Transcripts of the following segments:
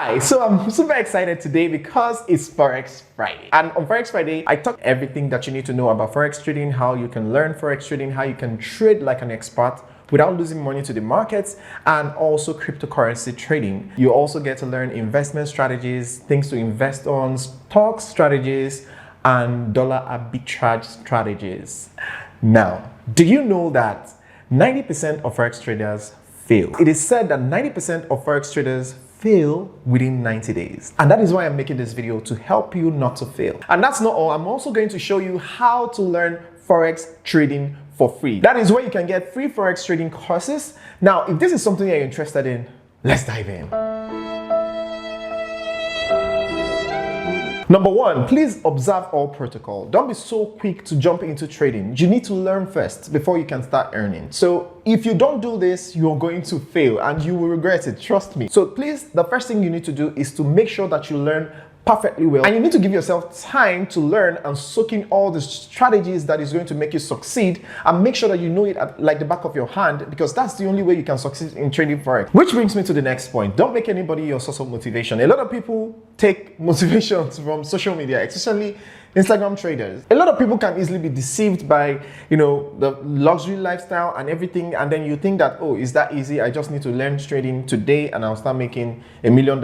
Hi, so I'm super excited today because it's Forex Friday. And on Forex Friday, I talk everything that you need to know about Forex trading, how you can learn Forex trading, how you can trade like an expert without losing money to the markets, and also cryptocurrency trading. You also get to learn investment strategies, things to invest on, stock strategies, and dollar arbitrage strategies. Now, do you know that 90% of Forex traders fail? It is said that 90% of Forex traders fail within 90 days. And that is why I'm making this video, to help you not to fail. And that's not all. I'm also going to show you how to learn Forex trading for free. That is where you can get free Forex trading courses. Now, if this is something you're interested in, let's dive in. Number one, please observe all protocol. Don't be so quick to jump into trading. You need to learn first before you can start earning. So if you don't do this, you're going to fail and you will regret it, trust me. So please, the first thing you need to do is to make sure that you learn perfectly well, and you need to give yourself time to learn and soak in all the strategies that is going to make you succeed, and make sure that you know it at like the back of your hand, because that's the only way you can succeed in trading Forex. Which brings me to the next point. Don't make anybody your source of motivation. A lot of people take motivations from social media, especially Instagram traders. A lot of people can easily be deceived by, the luxury lifestyle and everything, and then you think that, oh, is that easy? I just need to learn trading today and I'll start making $1 million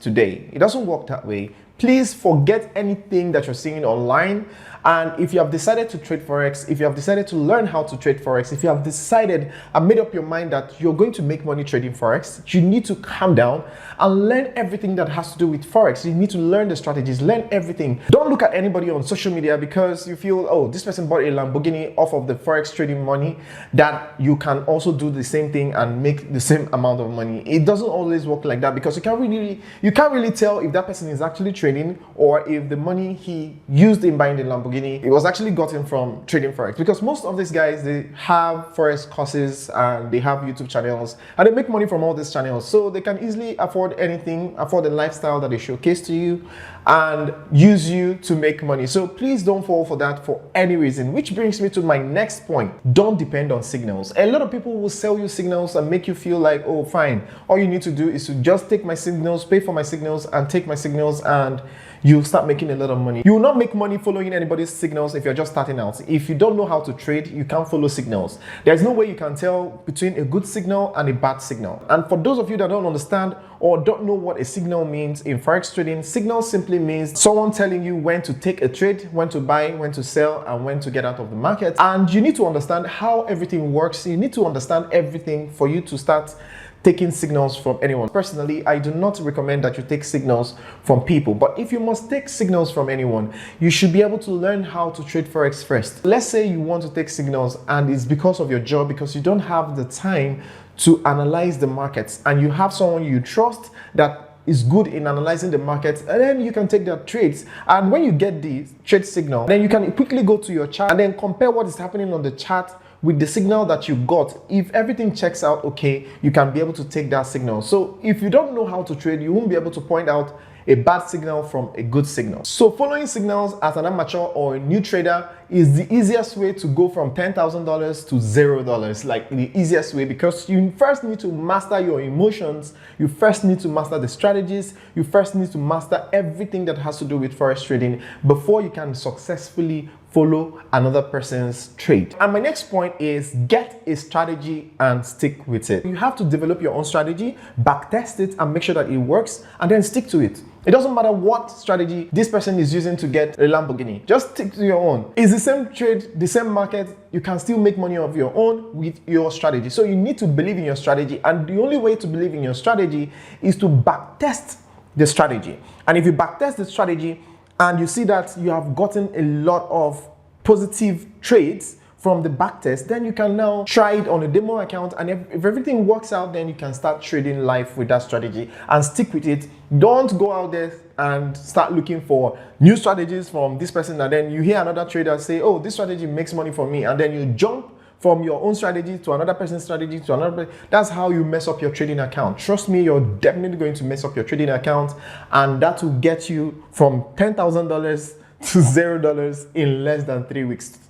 today. It doesn't work that way. Please forget anything that you're seeing online. And if you have decided to trade Forex, if you have decided to learn how to trade Forex, if you have decided and made up your mind that you're going to make money trading Forex, you need to calm down and learn everything that has to do with Forex. You need to learn the strategies, learn everything. Don't look at anybody on social media because you feel, oh, this person bought a Lamborghini off of the Forex trading money, that you can also do the same thing and make the same amount of money. It doesn't always work like that, because you can't really tell if that person is actually trading or if the money he used in buying the Lamborghini, it was actually gotten from trading Forex. Because most of these guys, they have Forex courses and they have YouTube channels and they make money from all these channels, so they can easily afford anything, afford the lifestyle that they showcase to you and use you to make money. So please don't fall for that for any reason. Which brings me to my next point. Don't depend on signals. A lot of people will sell you signals and make you feel like, oh fine, all you need to do is to just take my signals, pay for my signals, and take my signals, and you'll start making a lot of money. You will not make money following anybody's signals if you're just starting out. If you don't know how to trade, you can't follow signals. There's no way you can tell between a good signal and a bad signal. And for those of you that don't understand or don't know what a signal means in Forex trading, signal simply means someone telling you when to take a trade, when to buy, when to sell, and when to get out of the market. And you need to understand how everything works. You need to understand everything for you to start taking signals from anyone. Personally, I do not recommend that you take signals from people, but if you must take signals from anyone, you should be able to learn how to trade Forex first. Let's say you want to take signals and it's because of your job, because you don't have the time to analyze the markets, and you have someone you trust that is good in analyzing the markets, and then you can take their trades. And when you get the trade signal, then you can quickly go to your chart and then compare what is happening on the chart with the signal that you got. If everything checks out okay, you can be able to take that signal. So if you don't know how to trade, you won't be able to point out a bad signal from a good signal. So following signals as an amateur or a new trader is the easiest way to go from $10,000 to $0, like the easiest way, because you first need to master your emotions, you first need to master the strategies, you first need to master everything that has to do with Forex trading before you can successfully follow another person's trade. And my next point is get a strategy and stick with it. You have to develop your own strategy, backtest it, and make sure that it works, and then stick to it. It doesn't matter what strategy this person is using to get a Lamborghini. Just stick to your own. It's the same trade, the same market. You can still make money of your own with your strategy. So you need to believe in your strategy. And the only way to believe in your strategy is to backtest the strategy. And if you backtest the strategy and you see that you have gotten a lot of positive trades from the backtest, then you can now try it on a demo account, and if everything works out, then you can start trading live with that strategy and stick with it. Don't go out there and start looking for new strategies from this person, and then you hear another trader say, oh, this strategy makes money for me, and then you jump from your own strategy to another person's strategy to another. That's how you mess up your trading account. Trust me, you're definitely going to mess up your trading account, and that will get you from $10,000 to $0 in less than 3 weeks.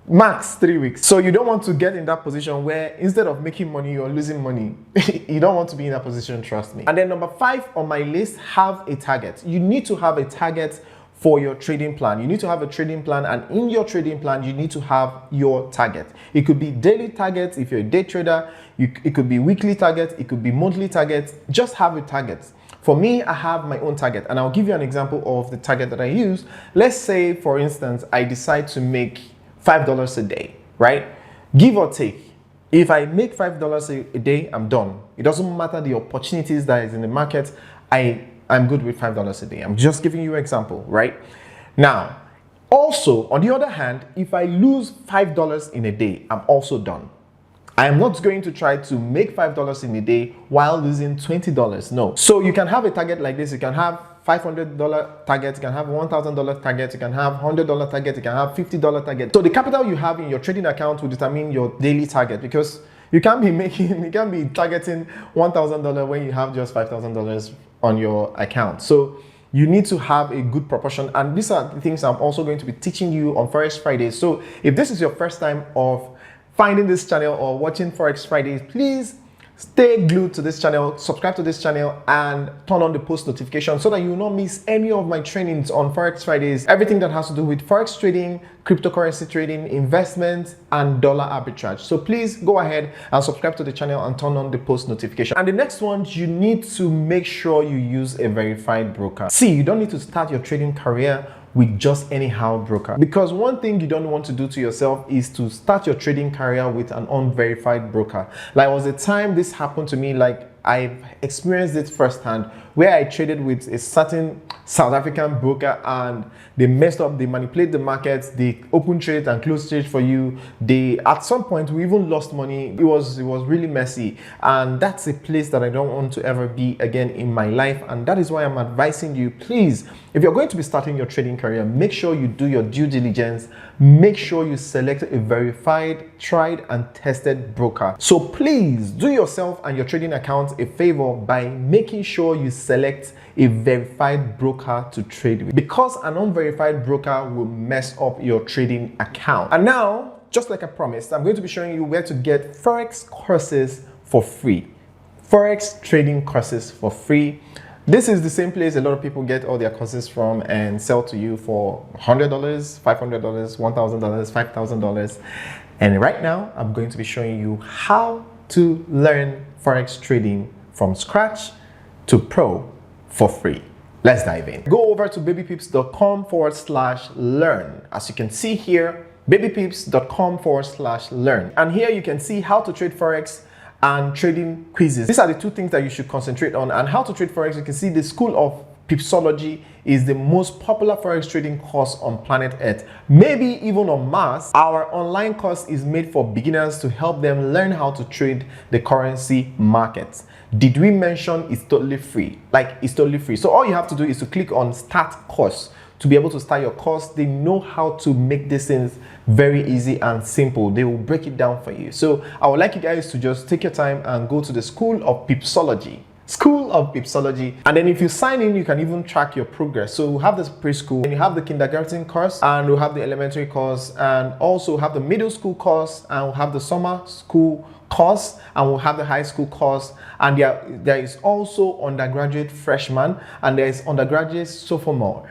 Max 3 weeks. So you don't want to get in that position where instead of making money, you're losing money. You don't want to be in that position, trust me. And then number 5 on my list, have a target. You need to have a target for your trading plan. You need to have a trading plan, and in your trading plan, you need to have your target. It could be daily targets if you're a day trader. It could be weekly targets. It could be monthly targets. Just have a target. For me, I have my own target, and I'll give you an example of the target that I use. Let's say, for instance, I decide to make $5 a day, right? Give or take. If I make $5 a day, I'm done. It doesn't matter the opportunities that is in the market. I'm good with $5 a day. I'm just giving you an example, right? Now, also, on the other hand, if I lose $5 in a day, I'm also done. I am not going to try to make $5 in a day while losing $20. No. So you can have a target like this. You can have $500 target, you can have $1,000 target, you can have $100 target, you can have $50 target. So the capital you have in your trading account will determine your daily target, because you can't be targeting $1,000 when you have just $5,000 on your account. So you need to have a good proportion, and these are the things I'm also going to be teaching you on Forex Fridays. So if this is your first time of finding this channel or watching Forex Fridays, please stay glued to this channel, subscribe to this channel, and turn on the post notification so that you will not miss any of my trainings on Forex Fridays. Everything that has to do with Forex trading, cryptocurrency trading, investment, and dollar arbitrage. So please go ahead and subscribe to the channel and turn on the post notification. And the next one, you need to make sure you use a verified broker. See, you don't need to start your trading career with just anyhow broker, because one thing you don't want to do to yourself is to start your trading career with an unverified broker. Like, was a time this happened to me, like I've experienced it firsthand, where I traded with a certain South African broker and they messed up, they manipulate the markets, they open trades and close trades for you. At some point we even lost money. It was really messy, and that's a place that I don't want to ever be again in my life. And that is why I'm advising you, please, if you're going to be starting your trading career, make sure you do your due diligence. Make sure you select a verified, tried and tested broker. So please do yourself and your trading account a favor by making sure you select a verified broker to trade with, because an unverified broker will mess up your trading account. And now, just like I promised, I'm going to be showing you where to get Forex courses for free. Forex trading courses for free. This is the same place a lot of people get all their courses from and sell to you for $100, $500, $1,000, $5,000. And right now, I'm going to be showing you how to learn Forex trading from scratch to pro for free. Let's dive in. Go over to babypips.com/learn. As you can see here, babypips.com/learn. And here you can see how to trade Forex and trading quizzes. These are the two things that you should concentrate on. And how to trade Forex, you can see the School of Pipsology is the most popular Forex trading course on planet Earth, maybe even on Mars. Our online course is made for beginners to help them learn how to trade the currency markets. Did we mention it's totally free? Like, it's totally free. So all you have to do is to click on Start Course to be able to start your course. They know how to make these things very easy and simple. They will break it down for you. So I would like you guys to just take your time and go to the School of Pipsology. School of Pipsology. And then if you sign in, you can even track your progress. So we have this preschool, and you have the kindergarten course, and we'll have the elementary course, and also have the middle school course, and we'll have the summer school course, and we'll have the high school course. And there is also undergraduate freshman, and there is undergraduate sophomore,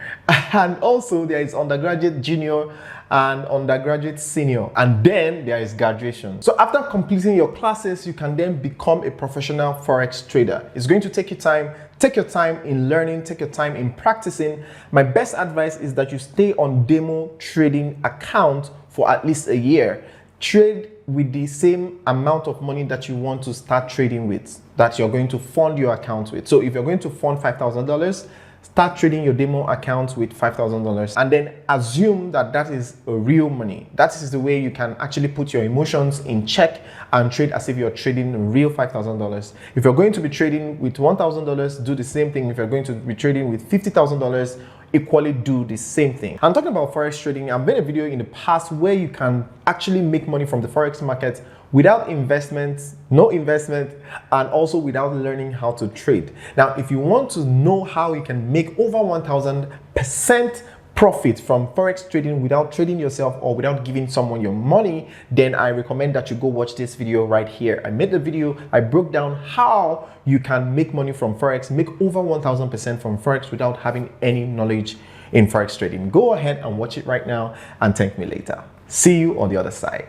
and also there is undergraduate junior and undergraduate senior, and then there is graduation. So after completing your classes, you can then become a professional Forex trader. It's going to take you time. Take your time in learning, take your time in practicing. My best advice is that you stay on demo trading account for at least a year. Trade with the same amount of money that you want to start trading with, that you're going to fund your account with. So if you're going to fund $5,000, start trading your demo account with $5,000, and then assume that that is a real money. That is the way you can actually put your emotions in check and trade as if you're trading real $5,000. If you're going to be trading with $1,000, do the same thing. If you're going to be trading with $50,000, equally do the same thing. I'm talking about Forex trading. I've made a video in the past where you can actually make money from the Forex market without investment, no investment, and also without learning how to trade. Now, if you want to know how you can make over 1,000% profit from forex trading without trading yourself or without giving someone your money, then I recommend that you go watch this video right here. I made the video, I broke down how you can make money from forex, make over 1000% from forex without having any knowledge in forex trading. Go ahead and watch it right now and thank me later. See you on the other side.